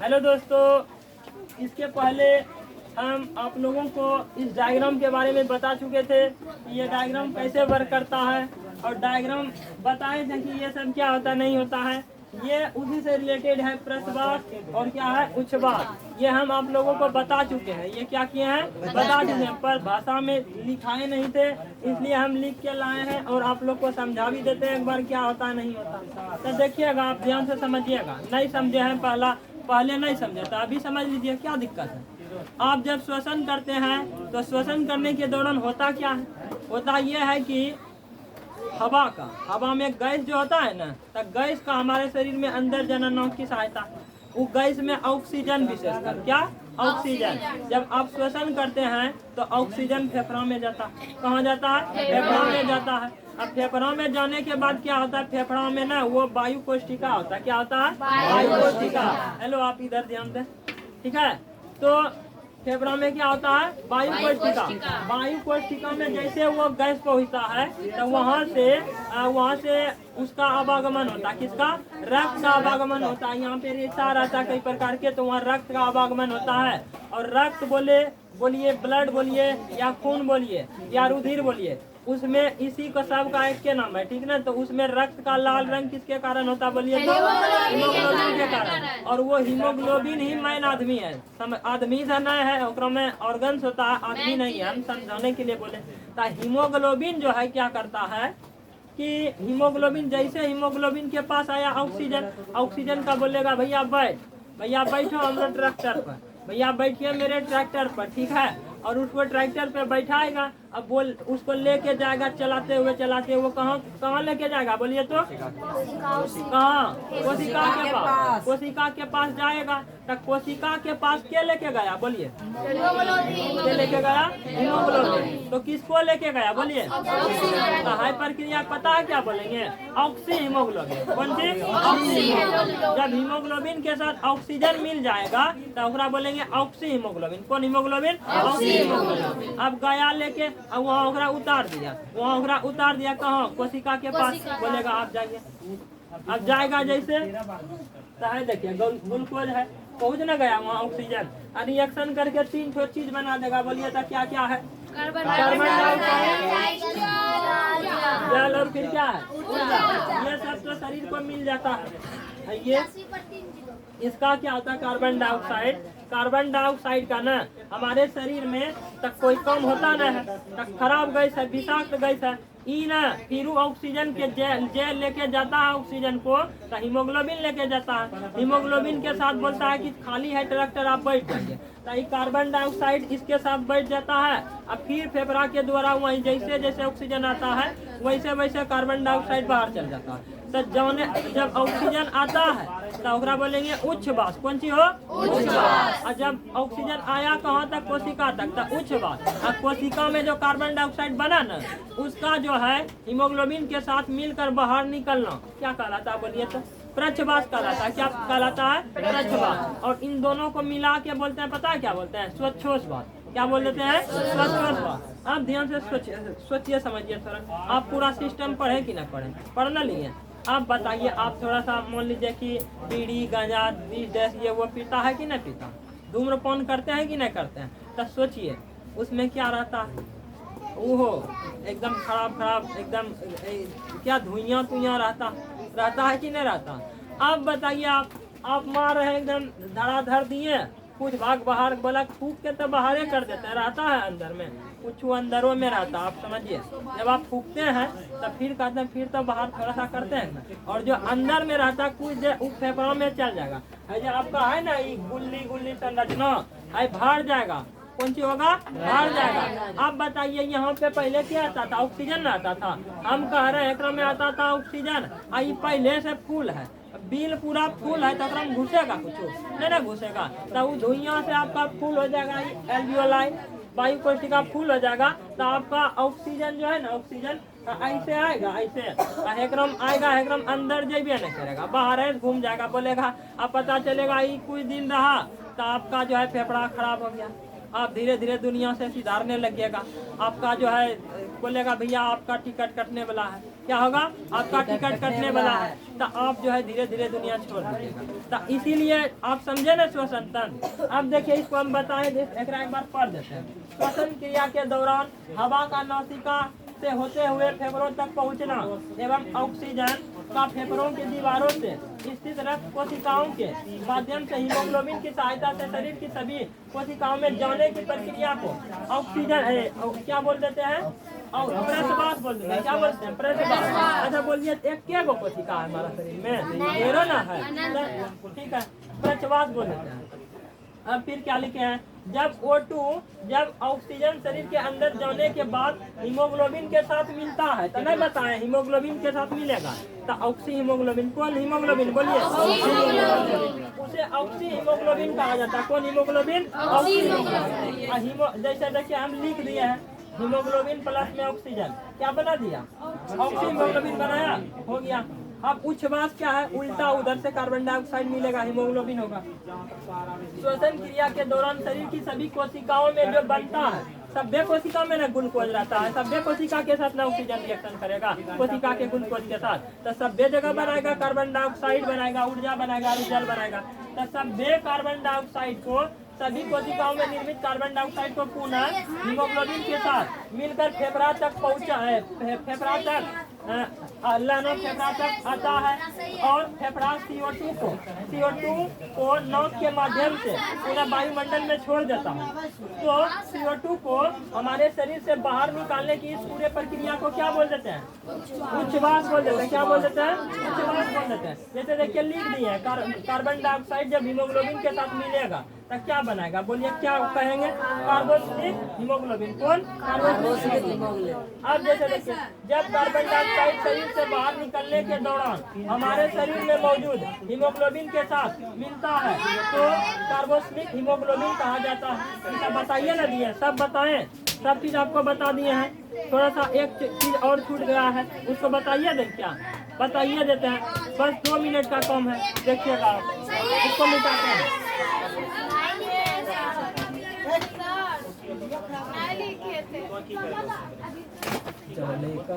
Hello दोस्तों, इसके पहले हम आप लोगों को इस डायग्राम के बारे में बता चुके थे कि ये डायग्राम कैसे वर्क करता है और डायग्राम बताए थे कि ये सब क्या होता नहीं होता है। ये उसी से रिलेटेड है प्रश्नवाद और क्या है उच्छवाद। ये हम आप लोगों को बता चुके हैं। ये क्या किए हैं बता चुके हैं, पर भाषा में लिखाए नहीं थे, इसलिए हम लिख के लाए हैं और आप लोग को समझा भी देते हैं एक बार क्या होता नहीं होता। तो देखिएगा, आप ध्यान से समझिएगा। नहीं समझे हैं पहले नहीं समझे तो अभी समझ लीजिए क्या दिक्कत है। आप जब श्वसन करते हैं तो श्वसन करने के दौरान होता क्या है, होता यह है कि हवा में गैस जो होता है ना, तो गैस का हमारे शरीर में अंदर जनन की सहायता, वो गैस में ऑक्सीजन विशेषकर क्या ऑक्सीजन, जब आप श्वसन करते हैं तो ऑक्सीजन फेफड़ों में जाता है। कहाँ जाता है? फेफड़ों में जाता है। अब फेफड़ों में जाने के बाद क्या होता है, फेफड़ों में ना वो वायु कोशिका होता है। क्या होता है? वायु कोशिका। हेलो, आप इधर ध्यान दें, ठीक है। तो फेफड़ों में क्या होता है? वायु कोशिका। वायु कोशिका में जैसे वो गैस पहुंचता है तो वहाँ से उसका आवागमन होता है। किसका? रक्त का आवागमन होता है। यहाँ पे रेशा रहता है कई प्रकार के, तो वहाँ रक्त का आवागमन होता है। और रक्त बोलिए ब्लड बोलिए या खून बोलिए या रुधिर बोलिए, उसमें इसी का सब का एक के नाम है, ठीक ना। तो उसमें रक्त का लाल रंग किसके कारण होता है बोलिए तो? हीमोग्लोबिन के कारण। और वो हीमोग्लोबिन ही मैन आदमी है। आदमी से नहीं है, ओकरा में ऑर्गन्स होता है, आदमी नहीं है। हम समझाने के लिए बोले तो हीमोग्लोबिन जो है क्या करता है कि हीमोग्लोबिन, जैसे हीमोग्लोबिन के पास आया ऑक्सीजन का बोलेगा भैया बैठो हमारे ट्रैक्टर पर, भैया बैठिए मेरे ट्रैक्टर पर, ठीक है। और उसको ट्रैक्टर पे बैठाएगा, अब उसको लेके जाएगा चलाते हुए कहाँ लेके जाएगा बोलिए तो? कहाँ? कोशिका के पास जाएगा। तो कोशिका के पास क्या लेके गया बोलिए? क्या लेके गया? हीमोग्लोबिन। तो किसको लेके गया बोलिए? तो हाई प्रक्रिया पता है क्या बोलेंगे? Oxy haemoglobin. कौन सी? ऑक्सी। जब हीमोग्लोबिन के साथ ऑक्सीजन मिल जाएगा तो ओकरा बोलेंगे ऑक्सी हीमोग्लोबिन। कौन हीमोग्लोबिन? Oxy haemoglobin. अब गया लेके अब वहाँ ओकरा उतार दिया कहाँ? कोशिका के पास, बोलेगा आप जाइए। अब जाएगा जैसे तो है, देखिए ग्लूकोज है, पहुँच न गया वहाँ ऑक्सीजन, रिएक्शन करके 3 चीज बना देगा। बोलिए तो क्या क्या है? कार्बन डाइऑक्साइड, जल और फिर क्या है? ऊर्जा। ये सब तो शरीर को मिल जाता है। ये इसका क्या होता है? कार्बन डाइऑक्साइड का ना हमारे शरीर में तक कोई कम होता न है, तक खराब गैस है, विषाक्त गैस है। ई ना फिर ऑक्सीजन के जेल लेके जाता है ऑक्सीजन को, तो हीमोग्लोबिन लेके जाता है। हीमोग्लोबिन के साथ बोलता है कि खाली है ट्रैक्टर, आप बैठ जाइए। तो ये कार्बन डाइऑक्साइड इसके साथ बैठ जाता है। अब फिर फेफड़ा के द्वारा वही जैसे ऑक्सीजन आता है वैसे कार्बन डाइऑक्साइड बाहर चल जाता है। तो जब ऑक्सीजन आता है तो ओकरा बोलेंगे उच्च वाष्प। कौन सी हो? उच्च वाष्प। और जब ऑक्सीजन आया कहाँ तक? कोशिका तक, तो उच्च वाष्प। और कोशिका में जो कार्बन डाइऑक्साइड बना ना, उसका जो है हीमोग्लोबिन के साथ मिलकर बाहर निकलना क्या कहलाता है बोलिए तो? प्रच्छवास कहलाता है। क्या कहलाता है? प्रच्छवास। और इन दोनों को मिला के बोलते हैं, पता है क्या बोलते हैं? श्वासोच्छ्वास। क्या बोल देते हैं? श्वासोच्छ्वास। आप ध्यान से सोचिए समझिए थोड़ा। आप पूरा सिस्टम पढ़े कि ना पढ़ ना लिए? आप बताइए, आप थोड़ा सा मान लीजिए कि बीड़ी गांजा ये वो पीता है कि नहीं पीता? धूम्रपान करते हैं कि नहीं करते हैं? तो सोचिए उसमें क्या रहता है? ओहो, एकदम खराब एकदम क्या धुइयां रहता है कि नहीं रहता? आप बताइए, आप मार रहे एकदम धड़ाधड़ दिए, कुछ भाग बाहर बोला फूक के तो बाहर कर देते हैं, रहता है अंदर में, कुछ अंदरों में रहता है। आप समझिए, जब आप फूकते हैं तो फिर कहते हैं फिर तो बाहर थोड़ा सा करते हैं, और जो अंदर में रहता है कुछ देर उस फेफड़ों में चल जाएगा। जो आपका है ना ये गुल्ली संरचना है, बाहर जाएगा। कौन सी होगा? बाहर जाएगा। आप बताइए, यहाँ पे पहले क्या आता था? ऑक्सीजन आता था। हम कह रहे हैं में आता था ऑक्सीजन, आई पहले से फूल है, बिल पूरा फूल है, तो घुसेगा कुछ नहीं ना घुसेगा। तो वो धुइयां से आपका फूल हो जाएगा, एल्वियोलाई वायु कोशिका फूल हो जाएगा। तो आपका ऑक्सीजन जो है ना, ऑक्सीजन ऐसे आएगा, ऐसे हेक्रम आएगा, हेक्रम अंदर जेबे नहीं करेगा, बाहर घूम जाएगा। बोलेगा अब पता चलेगा ये कुछ दिन रहा तो आपका जो है फेफड़ा खराब हो गया, आप धीरे धीरे दुनिया से सुधारने लगेगा। आपका जो है बोलेगा भैया आपका टिकट कटने वाला है, क्या होगा, आपका टिकट कटने वाला है, तो आप जो है धीरे धीरे दुनिया छोड़ दीजिएगा। तो इसीलिए आप समझे ना श्वसन तंत्र। अब देखिए इसको हम बताएं, एक बार पढ़ देते हैं। श्वसन क्रिया के दौरान हवा का नासिका से होते हुए फेफड़ों तक पहुंचना एवं ऑक्सीजन का फेफड़ों की दीवारों से स्थित रक्त कोशिकाओं के माध्यम से हीमोग्लोबिन की सहायता से शरीर की सभी कोशिकाओं में जाने की प्रक्रिया को ऑक्सीजन क्या बोल देते हैं, और प्रसवास बोल देते हैं। क्या बोलते हैं, प्रसवास। अच्छा बोलिए, एक क्या वो कोशिका है हमारा शरीर में, तेरह ना है, ठीक है, प्रसवास बोल देते हैं। अब फिर क्या लिखे हैं, जब O2 जब ऑक्सीजन शरीर के अंदर जाने के बाद हीमोग्लोबिन के साथ मिलता है, तो नहीं बताएं हीमोग्लोबिन के साथ मिलेगा, तो ऑक्सी हीमोग्लोबिन, कौन हीमोग्लोबिन बोलिए, उसे ऑक्सी हीमोग्लोबिन कहा जाता है। कौन हीमोग्लोबिन, ऑक्सी हीमोग्लोबिन। जैसे देखिए हम लिख दिए हैं हीमोग्लोबिन प्लस में ऑक्सीजन, क्या बना दिया, ऑक्सी हीमोग्लोबिन बनाया, हो गया। अब उच्छ्वास क्या है, उल्टा, उधर से कार्बन डाइऑक्साइड मिलेगा, हीमोग्लोबिन होगा। श्वसन क्रिया के दौरान शरीर की सभी कोशिकाओं में जो बनता है, सभ्य कोशिका में ना ग्लूकोज रहता है, सभ्य कोशिका के साथ ना ऑक्सीजन रिएक्शन करेगा कोशिका के ग्लूकोज के साथ, तो सभ्य जगह बनाएगा कार्बन डाइऑक्साइड बनाएगा, ऊर्जा बनाएगा, जल बनाएगा। तो सभ्य कार्बन डाइऑक्साइड को सभी कोशिकाओं में निर्मित कार्बन डाइऑक्साइड को पुनः हीमोग्लोबिन के साथ मिलकर फेफड़ा तक पहुंचा है, फेफड़ा तक लानो फेफड़ा तक आता है, और फेफड़ा CO2 को नोक के माध्यम से पूरा वायुमंडल में छोड़ देता है। तो CO2 को हमारे शरीर से बाहर निकालने की इस पूरे प्रक्रिया को क्या बोल देते हैं, उच्छ्वास बोल देते हैं। क्या बोल देते हैं, उच्छ्वास बोल देते हैं। जैसे देखिए लिख दिए, कार्बन डाइऑक्साइड जब हीमोग्लोबिन के साथ मिलेगा तो क्या बनाएगा, बोलिए क्या कहेंगे, कार्बोक्सिलिक हीमोग्लोबिन। कौन, कार्बोक्सिलिक हीमोग्लोबिन। अब जैसे देखिए, जब कार्बन डाइऑक्साइड शरीर से बाहर निकलने के दौरान हमारे शरीर में मौजूद हीमोग्लोबिन के साथ मिलता है तो कार्बोक्सिलिक हीमोग्लोबिन कहा जाता है। इसे बताइए ना, दिए सब बताएं, सब चीज आपको बता दिए हैं। थोड़ा सा एक चीज और छूट गया है, उसको बताइए दे, क्या बताइए देते हैं, बस 2 मिनट का कम है, देखिएगा उसको मिटाते हैं। चले का